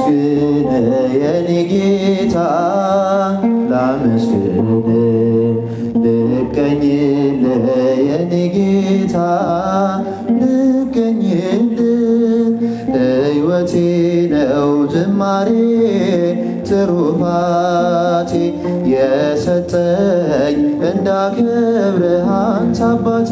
ላመስግን የኔ ጌታ ላመስግን ልቀኝል የኔ ጌታ ልቀኝል ሕይወቴ ነው ዝማሬ ትሩፋቴ የሰጠኝ እንዳከብርህ አንተ አባቴ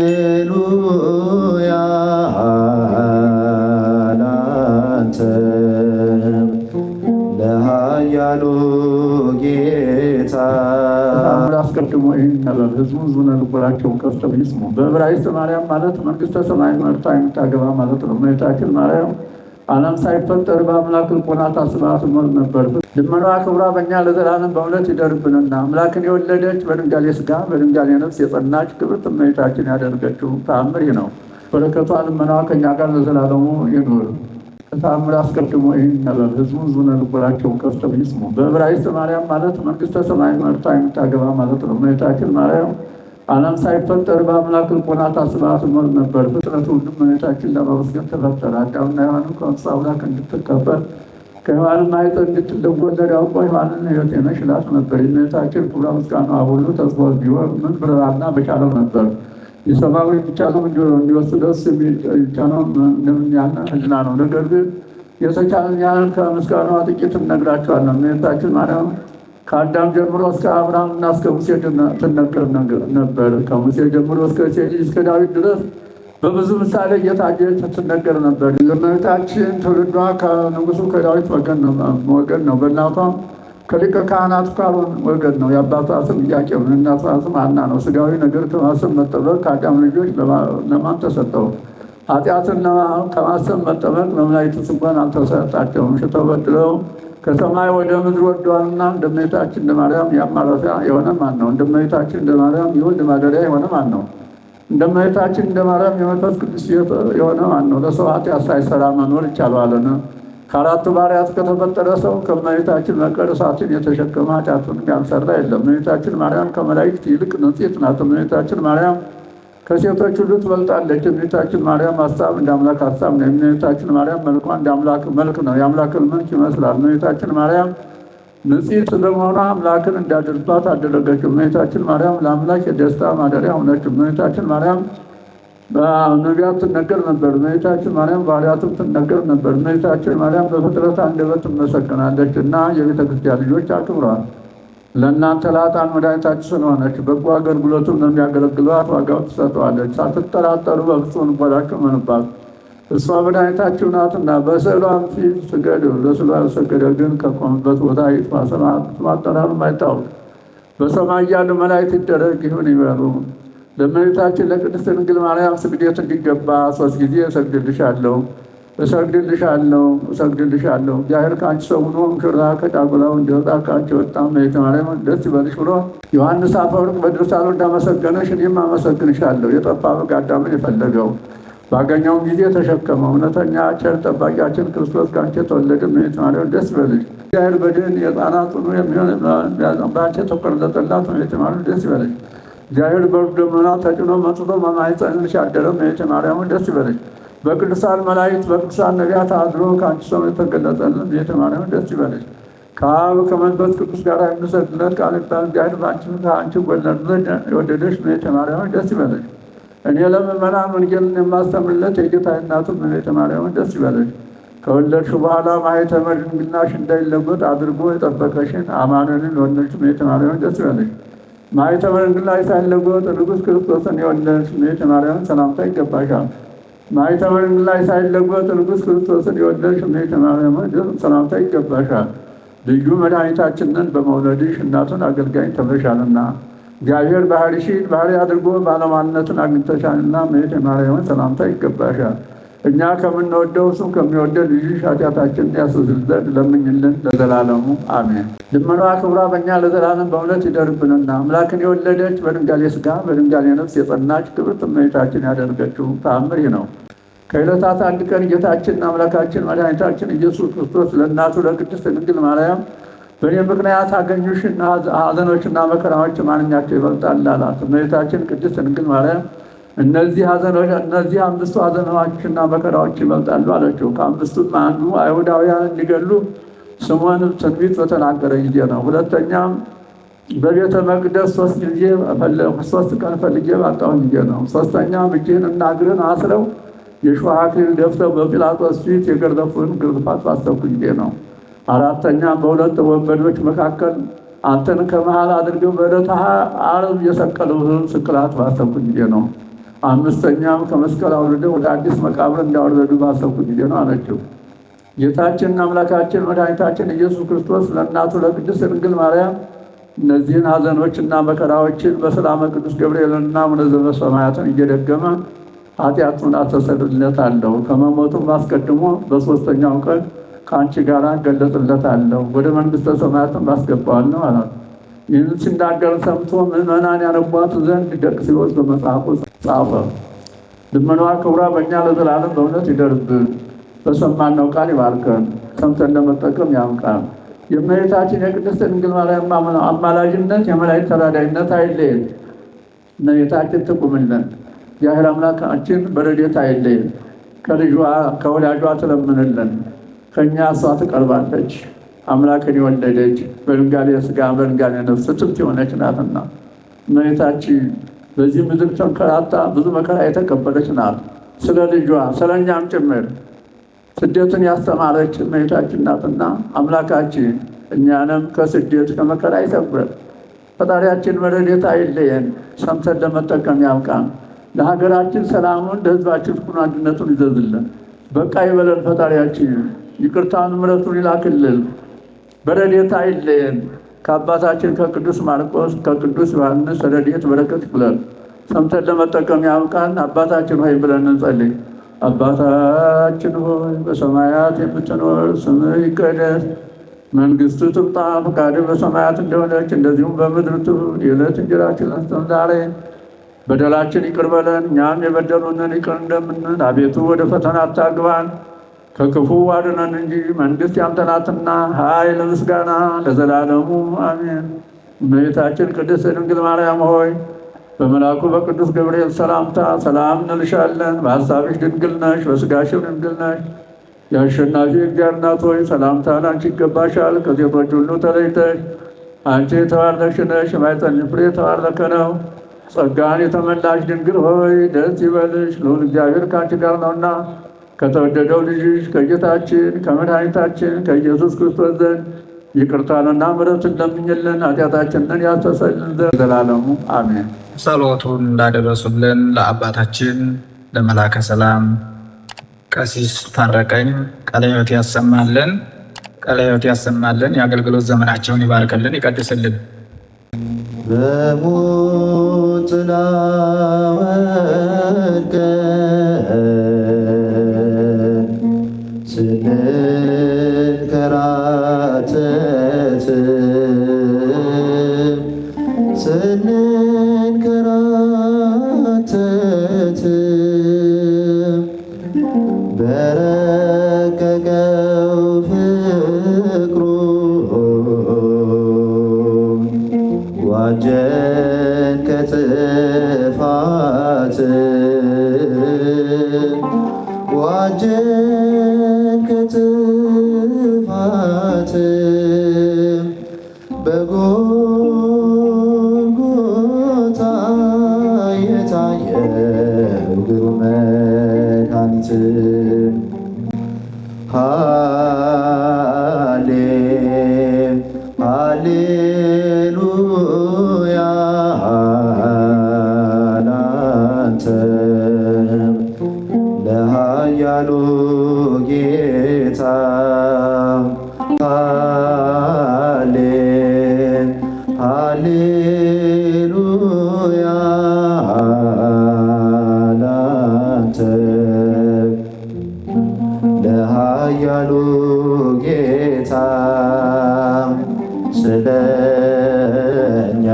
ሃሌሉያ ላንተ ለኃያሉ ጌታ። አስቀድሞ ይህን ነበር ህዝቡ ዝነ ልቦናቸውን ከፍተው ይስሙ። በዕብራይስጥ ማርያም ማለት መንግሥተ ሰማይ መርታ የምታገባ ማለት ነው። እመቤታችን ማርያም ዓለም ሳይፈጠር በአምላክ ልቦና ታስባ ትኖር ነበር። ልመናዋ ክብሯ በእኛ ለዘላለም በእውነት ይደርብንና አምላክን የወለደች በድንጋሌ ሥጋ በድንጋሌ ነፍስ የጸናች ክብርት እመቤታችን ያደረገችው ተአምር ነው። በረከቷ ልመናዋ ከእኛ ጋር ለዘላለሙ ይኑር። ተአምር አስቀድሞ ይህን ነበር ህዝቡ ዝነ ልቦናቸውን ከፍተው ይስሙ። በዕብራይስጥ ማርያም ማለት መንግሥተ ሰማይ መርታ የምታገባ ማለት ነው። እመቤታችን ማርያም ዓለም ሳይፈጠር በአምላክ ልቦና ታስባ ትኖር ነበር። ፍጥረቱ ሁሉም እመቤታችን ለማመስገን ተፈጠረ። አዳምና ሔዋንም ከእንስሳ አምላክ እንድትከበር ከሔዋንም ማኅፀን እንድትወለድ አውቆ ሔዋንን ሕይወቴ ነሽ ይላት ነበር። የእመቤታችን ክብሯ ምስጋናዋ ሁሉ ተስቦ ቢሆን ምን ብረራና በቻለው ነበር። የሰማዊ የሚቻለው እንዲወስደስ የሚቻለው እንደምን ያለ ህልና ነው። ነገር ግን የተቻለን ያህል ከምስጋናዋ ጥቂት እነግራቸዋለን። እመቤታችን ማርያም ከአዳም ጀምሮ እስከ አብርሃም እና እስከ ሙሴ ትነገር ነበር። ከሙሴ ጀምሮ እስከ እሴይ ልጅ እስከ ዳዊት ድረስ በብዙ ምሳሌ እየታየች ትነገር ነበር። የእመቤታችን ትውልዷ ከንጉሱ ከዳዊት ወገን ነው። በእናቷም ከሊቀ ካህናቱ ከአሮን ወገን ነው። የአባቷ ስም ኢያቄም የእናቷ ስም ሐና ነው። ሥጋዊ ነገር ከማሰብ መጠበቅ ከአዳም ልጆች ለማን ተሰጠው? ኃጢአትን ከማሰብ መጠበቅ ለመላእክት እንኳን አልተሰጣቸውም። ሽተው በድለው ከሰማይ ወደ ምድር ወርደዋልና እንደ እመቤታችን እንደ ማርያም ማረፊያ የሆነ ማን ነው? እንደ እመቤታችን እንደ ማርያም የወልድ ማደሪያ የሆነ ማን ነው? እንደ እመቤታችን እንደ ማርያም የመንፈስ ቅዱስ የሆነ ማን ነው? ለሰው ኃጢአት ሳይሰራ መኖር ይቻለዋልን? ከአራቱ ባሕርያት ከተፈጠረ ሰው ከእመቤታችን በቀር እሳትን የተሸከመ ኃጢአቱንም ያልሰራ የለም። እመቤታችን ማርያም ከመላእክት ይልቅ ንጽሕት ናት። እመቤታችን ማርያም ከሴቶች ሁሉ ትበልጣለች። የእመቤታችን ማርያም ሀሳብ እንደ አምላክ ሀሳብ ነው። የእመቤታችን ማርያም መልኳ እንደ አምላክ መልክ ነው። የአምላክን መልክ ይመስላል። እመቤታችን ማርያም ንጽሕት በመሆኗ አምላክን እንዳደርባት አደረገችው። እመቤታችን ማርያም ለአምላክ የደስታ ማደሪያ ሆነች። እመቤታችን ማርያም በነቢያት ትነገር ነበር። እመቤታችን ማርያም በሐዋርያትም ትነገር ነበር። እመቤታችን ማርያም በፍጥረት አንደበት ትመሰገናለች እና የቤተ ክርስቲያን ልጆች አክብረዋል። ለእናንተ ለኃጥአን መድኃኒታችን ስለሆነች በጎ አገልግሎቱም ለሚያገለግሏት ዋጋውን ትሰጠዋለች። ሳትጠራጠሩ በፍጹም ልቦናችሁ እመኑባት፣ እሷ መድኃኒታችሁ ናትና። በስዕሏም ፊት ስገዱ። ለስዕሏ ያልሰገደ ግን ከቆመበት ቦታ ይጥፋ። ስም አጠራሩም አይታወቅ። በሰማይ ያሉ መላእክት ይደረግ ይሁን ይበሉ። ለእመቤታችን ለቅድስት ድንግል ማርያም ስግደት እንዲገባ 3 ጊዜ እሰግድልሻለሁ እግዚአብሔር ከአንቺ ሰው ሆኖ ሙሽራ ከጫጉላው እንዲወጣ ከአንቺ ወጣ። እመቤተ ማርያም ደስ ይበልሽ ብሎ ዮሐንስ አፈወርቅ በድርሳኑ እንዳመሰገነሽ እኔም አመሰግንሻለሁ። የጠፋ በግ አዳምን የፈለገው ባገኘውም ጊዜ ተሸከመው። እውነተኛ ቸር ጠባቂያችን ክርስቶስ ከአንቺ የተወለደ እመቤተ ማርያም ደስ ይበልሽ። እግዚአብሔር በድን የሕፃናት ሁሉ የሚሆን በአንቺ የተቆረጠላት እመቤተ ማርያም ደስ ይበልሽ። እግዚአብሔር በብዙ ደመና ተጭኖ መጥቶ በማኅፀንሽ ያደረ እመቤተ ማርያም ደስ ይበልሽ። በቅዱሳን መላእክት በቅዱሳን ነቢያት አድሮ ከአንቺ ሰው የተገለጸልን እመቤተ ማርያም ደስ ይበልሽ። ከአብ ከመንፈስ ቅዱስ ጋር የምንሰግድለት ቃል ኪዳን እግዚአብሔር ከአንቺ ወለድ ዘንድ የወደደሽ እመቤተ ማርያም ደስ ይበልሽ። እኔ ለምእመናን ወንጌልን የማስተምርለት የጌታ እናቱ እመቤተ ማርያም ደስ ይበልሽ። ከወለድሽ በኋላ ማኅተመ ድንግልናሽ እንዳይለወጥ አድርጎ የጠበቀሽን አማኑኤልን የወለድሽ እመቤተ ማርያም ደስ ይበልሽ። ማኅተመ ድንግልናሽ ሳይለወጥ ንጉሥ ክርስቶስን የወለድሽ እመቤተ ማርያም ሰላምታ ይገባሻል። ማኅተመ ድንግልናሽ ሳይለወጥ ንጉሥ ክርስቶስን የወለድሽ እመቤተ ማርያም ሰላምታ ይገባሻል። ልዩ መድኃኒታችንን በመውለድሽ እናቱን አገልጋይ ተብለሻልና እግዚአብሔር ባሕርይሽን ባሕርይ አድርጎ ባለሟልነትን አግኝተሻልና እመቤተ ማርያምን ሰላምታ ይገባሻል። እኛ ከምንወደው እሱ ከሚወደድ ልጅሽ ኃጢአታችንን ያስተሰርይ ዘንድ ለምኝልን ለዘላለሙ አሜን። ልመናዋ ክብሯ በእኛ ለዘላለም በእውነት ይደርብንና አምላክን የወለደች በድንጋሌ ሥጋ በድንጋሌ ነፍስ የጸናች ክብርት እመቤታችን ያደረገችው ተአምር ነው። ከዕለታት አንድ ቀን ጌታችንና አምላካችን መድኃኒታችን ኢየሱስ ክርስቶስ ለእናቱ ለቅድስት ድንግል ማርያም በእኔ ምክንያት አገኙሽና ሐዘኖችና መከራዎች ማንኛቸው ይበልጣል አላት። እመቤታችን ቅድስት ድንግል ማርያም እነዚህ አምስቱ ሐዘኖችና መከራዎች ይበልጣሉ አለችው። ከአምስቱም አንዱ አይሁዳውያን እንዲገሉ ስምዖን ትንቢት በተናገረ ጊዜ ነው። ሁለተኛም በቤተ መቅደስ 3 ቀን ፈልጌ ባጣሁ ጊዜ ነው። ሶስተኛም እጅህን እና እግርህን አስረው የሾህ አክሊል ደፍተው በጲላጦስ ፊት የገረፉን ግርፋት ባሰብኩ ጊዜ ነው። አራተኛም በሁለት ወንበዶች መካከል አንተን ከመሃል አድርገው በዕለተ ዓርብ የሰቀሉህን ስቅላት ባሰብኩ ጊዜ ነው። አምስተኛም ከመስቀል አውርደው ወደ አዲስ መቃብር እንዳወረዱ ባሰብኩ ጊዜ ነው አለችው። ጌታችን አምላካችን መድኃኒታችን ኢየሱስ ክርስቶስ ለእናቱ ለቅድስት ድንግል ማርያም እነዚህን ሐዘኖችና መከራዎችን በሰላመ ቅዱስ ገብርኤልና ሙነዘበ ሰማያትን እየደገመ ኃጢአቱን አስተሰርይለታለሁ። ከመሞቱም አስቀድሞ በሦስተኛው ቀን ከአንቺ ጋር እገለጽለታለሁ፣ ወደ መንግሥተ ሰማያትን አስገባዋለሁ አላት። ይህን ሲናገር ሰምቶ ምዕመናን ያነቧት ዘንድ ደቅስዮስ በመጽሐፉ ጻፈ። ልመናዋ ክብሯ በእኛ ለዘላለም በእውነት ይደርብን፣ በሰማነው ቃል ይባርከን፣ ሰምተን ለመጠቀም ያብቃን። የእመቤታችን የቅድስት ድንግል ማርያም አማላጅነት የመላእክት ተራዳኢነት አይለየን። እመቤታችን ትቁምልን። እግዚአብሔር አምላካችን በረድኤት አይለየን። ከልጇ ከወዳጇ ትለምንልን። ከእኛ እሷ ትቀርባለች። አምላክን የወለደች በድንጋሌ ሥጋ በድንጋሌ ነፍስ ትምት የሆነች ናትና እመቤታችን በዚህ ምድር ተንከራታ ብዙ መከራ የተቀበለች ናት። ስለ ልጇ ስለ እኛም ጭምር ስደትን ያስተማረች እመቤታችን ናትና አምላካችን እኛንም ከስደት ከመከራ ይሰውረን። ፈጣሪያችን በረድኤቱ አይለየን። ሰምተን ለመጠቀም ያብቃን። ለሀገራችን ሰላሙን ለሕዝባችን ፍቅሩን አንድነቱን ይዘዝልን። በቃ ይበለን። ፈጣሪያችን ይቅርታውን ምሕረቱን ይላክልን። በረድኤቱ አይለየን። ከአባታችን ከቅዱስ ማርቆስ ከቅዱስ ዮሐንስ ረድኤት በረከት ይክፈለን። ሰምተን ለመጠቀም ያብቃን። አባታችን ሆይ ብለን እንጸልይ። አባታችን ሆይ በሰማያት የምትኖር ስምህ ይቀደስ፣ መንግሥትህ ትምጣ፣ ፈቃድህ በሰማያት እንደሆነች እንደዚሁም በምድር ትሁን። የዕለት እንጀራችንን ስጠን ዛሬ፣ በደላችን ይቅር በለን እኛም የበደሉንን ይቅር እንደምንል፣ አቤቱ ወደ ፈተና አታግባን ከክፉ አድነን እንጂ መንግሥት ያንተ ናትና ኃይል፣ ምስጋና ለዘላለሙ አሜን። እመቤታችን ቅድስት ድንግል ማርያም ሆይ በመልአኩ በቅዱስ ገብርኤል ሰላምታ ሰላም እንልሻለን። በሐሳብሽ ድንግል ነሽ፣ በሥጋሽም ድንግል ነሽ። የአሸናፊ እግዚአብሔር እናት ሆይ ሰላምታ ላንቺ ይገባሻል። ከሴቶች ሁሉ ተለይተሽ አንቺ የተባረክሽ ነሽ፣ የማኅፀንሽ ፍሬ የተባረከ ነው። ጸጋን የተመላሽ ድንግል ሆይ ደስ ይበልሽ፣ ልዑል እግዚአብሔር ከአንቺ ጋር ነውና ከተወደደው ልጅሽ ከጌታችን ከመድኃኒታችን ከኢየሱስ ክርስቶስ ዘንድ ይቅርታንና ምሕረትን ለምኝልን ኃጢአታችንን ያስተሰርይልን ዘንድ ዘላለሙ አሜን። ጸሎቱን እንዳደረሱልን ለአባታችን ለመላከ ሰላም ቀሲስ ታረቀኝ ቃለ ሕይወት ያሰማልን፣ ቃለ ሕይወት ያሰማልን። የአገልግሎት ዘመናቸውን ይባርክልን፣ ይቀድስልን። በሞት ጥላ ወድቀን ስንከራተት በረቀቀው ፍቅሩ ዋጀን ከጥፋት ዋጀን ከጥፋት በጎልጎታ የታየው ግሩም መድኃኒት ሃሌሉያ ላንተ ለኃያሉ ጌታ ሃሌሉያ ላንተ ለኃያሉ ጌታ ስለኛ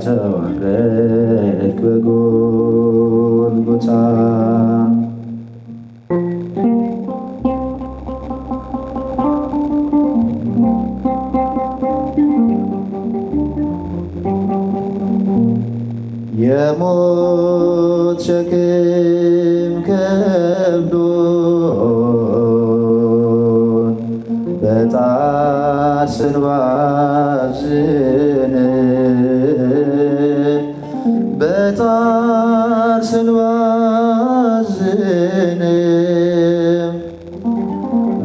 ተዋረድክ በጎልጎታ። የሞት ከብዶን በጣር ስንባዝን በጣር ስንባዝን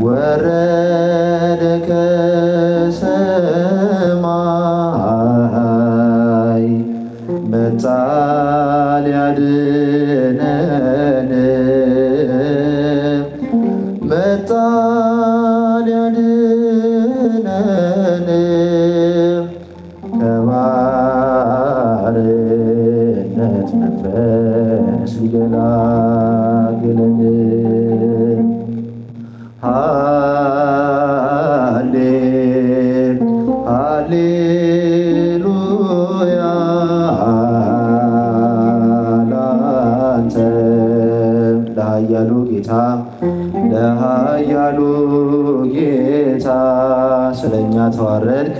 ወረደ ከሰማይ መጣ ሊያድነን መጣ ሊያድነን ከባርነት መንፈስ ሊገላግለን ሃሌሉያ ላንተ ለኃያሉ ጌታ ለኃያሉ ጌታ ስለኛ ተዋረድክ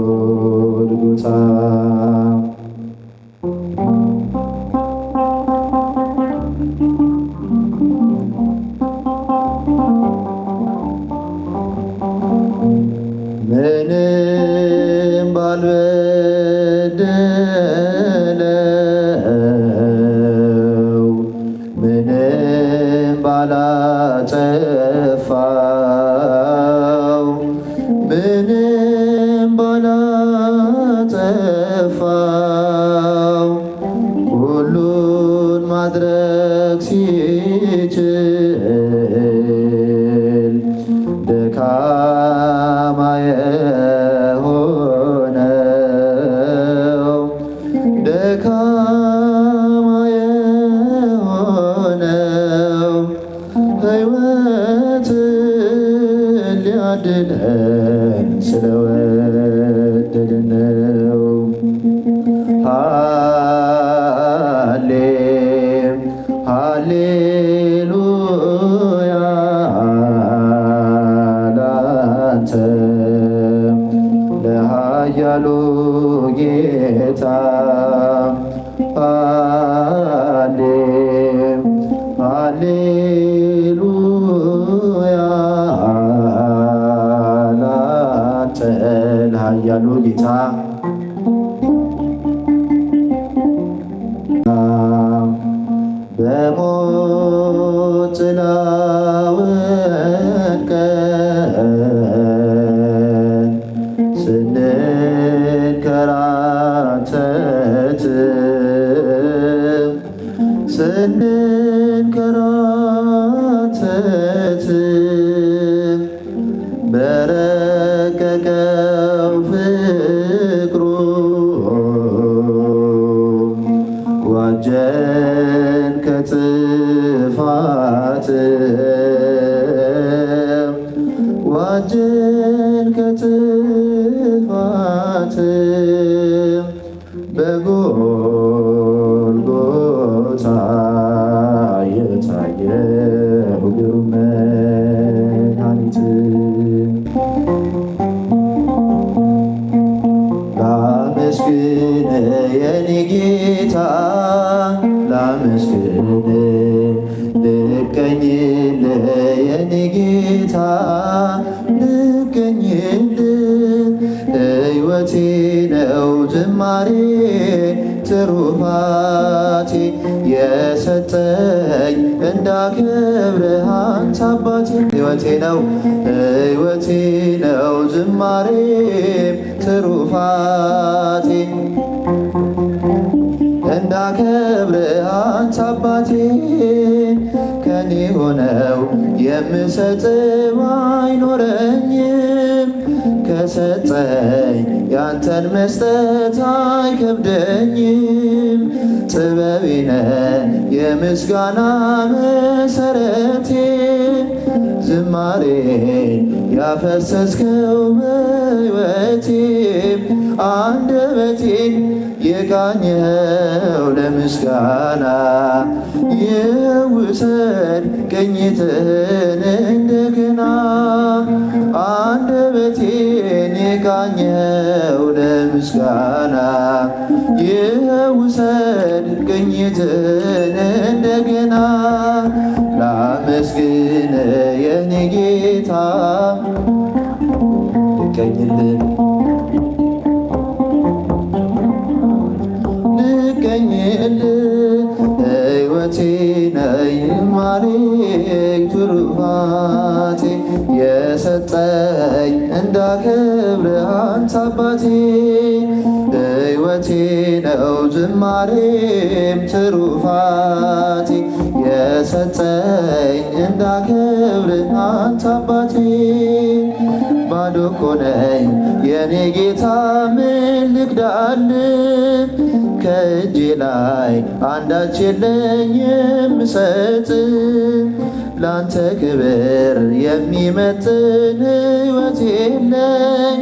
በጎልጎታ ምንም ባልበደለው ምንም ባላጠፋው ምንም ባላጠፋው ሁሉን ማድረግ ሲችል ደካማ የሆነው ደካማ የሆነው ሕይወትን ሊያድነን ስለወደደን ነው። ሃሌሉያ ላንተ ለኃያሉ ጌታ ሃሌሉያ ላንተ ለኃያሉ ጌታ በሞት ጥላ ወድቀን ስንከራተት በረቀቀው ፍቅሩ ዋጀን ከጥፋት ዋጀን ከጥፋት በጎልጎታ የታየው ግሩም መድኃኒት ላመስግን የኔ ጌታ ላመስግን ልቀኝል የኔ ጌታ ልቀኝል ሕይወቴ ነው ዝማሬ ትሩፋቴ የሰጠኝ እንዳከብርህ አንተ አባቴ ሕይወቴ ነው ዝማሬ ትሩፋቴ እንዳከብርህ አንተ አባቴ ከኔ ሆነው የምሰጥህ አይኖረኝም ከሰጠኝ ያንተን መስጠት አይከብደኝም ጥበቤ ነህ የምስጋና መሰረቴ ዝማሬ ያፈሰስከው በሕይወቴ አንደበቴን የቃኘኸው ለምስጋና ይውሰድ ቅኝትን እንደገና አንደበቴን የቃኘኸው ለምስጋና ይውሰድ ቅኝትን እንደገና ላመስግን የኔ ጌታ ልቀኝልን ሕይወቴ ነይ ዝማሬ ትሩፋቴ የሰጠኝ እንዳከብርህ አንተ አባቴ ሕይወቴ ነው ዝማሬም ትሩፋቴ የሰጠኝ እንዳከብርህ አንተ አባቴ ባዶ እኮ ነኝ የኔ ጌታ ምን ልክዳልህ ከእጄ ላይ አንዳች የለኝም ምሰጥ ላንተ ክብር የሚመጥን ሕይወት የለኝ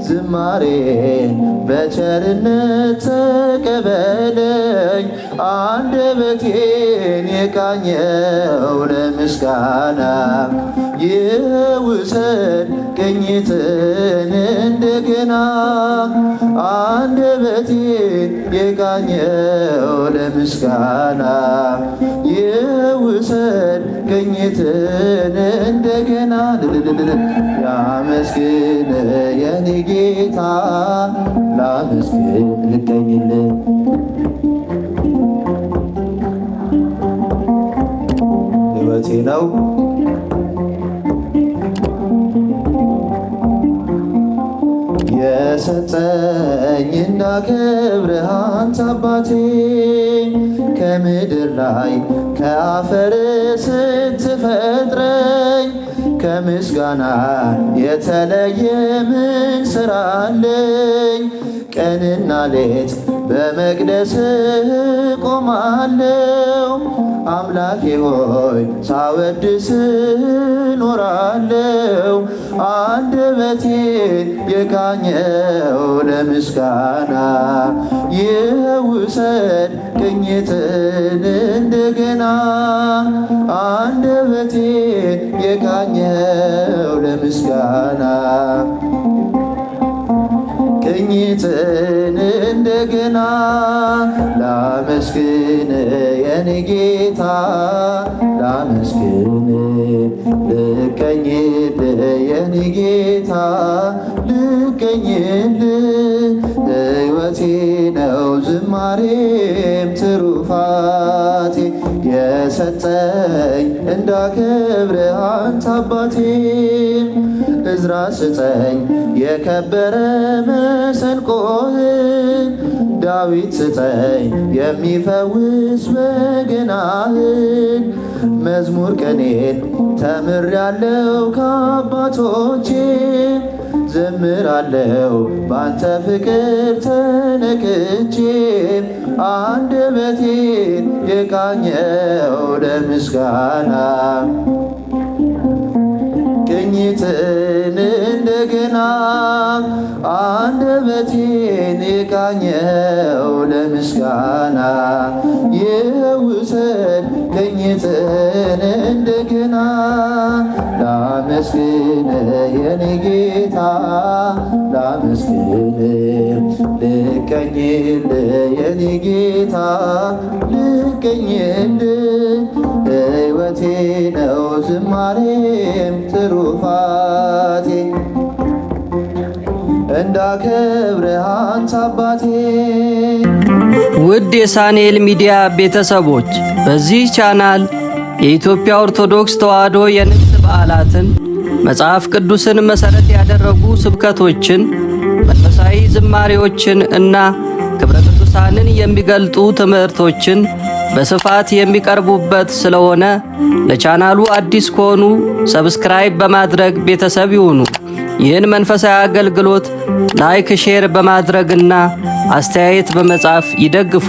ዝማሬን በቸርነት ተቀበለኝ አንደበቴን የቃኘው ለምስጋና ይውሰድ ቅኝትን እንደገና አንደበቴን የቃኘው ለምስጋና ይውሰድ ቅኝትን እንደገና ላመስግን የኔ ጌታ ላመስግን ልቀኝልህ ሕይወቴ ነው የሰጠኝ እንዳከብርህ አንተ አባቴ ከምድር ላይ ከአፈር ስትፈጥረኝ ከምስጋና የተለየ ምን ሥራ አለኝ? ቀንና ሌት በመቅደስህ ቆማለሁ አምላኬ ሆይ ሳወድስህ ኖራለሁ አንደበቴን የቃኘው ለምስጋና ይውሰድ ቅኝትን እንደገና አንደበቴን የቃኘው ለምስጋና ቅኝትን እንደገና ላመስግን የኔ ጌታ ላመስግን ልቀኝል የኔ ጌታ ልቀኝል ሕይወቴ ነው ዝማሬም ትሩፋቴ የሰጠኝ እንዳከብርህ አንተ አባቴ እዝራ ስጠኝ የከበረ መሰንቆህን ዳዊት ስጠኝ የሚፈውስ በገናህን መዝሙር ቀኔን ተምሬአለው ከአባቶቼ ዘምራለው ባንተ ፍቅር ተነክቼ አንደበቴን የቃኘው ለምስጋና ቅኝትን እንደገና አንደበቴን የቃኘው ለምስጋና ይውሰድ ቅኝትን እንደገና ላመስግን የኔ ጌታ ላመስግን ልቀኝል የኔ ጌታ ልቀኝል ሕይወቴ ነው ዝማሬም ትሩፋቴ እንዳከብርህ አንተ አባቴ። ውድ የሳንኤል ሚዲያ ቤተሰቦች በዚህ ቻናል የኢትዮጵያ ኦርቶዶክስ ተዋሕዶ የንግስ በዓላትን፣ መጽሐፍ ቅዱስን መሠረት ያደረጉ ስብከቶችን፣ መንፈሳዊ ዝማሬዎችን እና ክብረ ቅዱሳንን የሚገልጡ ትምህርቶችን በስፋት የሚቀርቡበት ስለሆነ ለቻናሉ አዲስ ከሆኑ ሰብስክራይብ በማድረግ ቤተሰብ ይሁኑ። ይህን መንፈሳዊ አገልግሎት ላይክ፣ ሼር በማድረግና አስተያየት በመጻፍ ይደግፉ።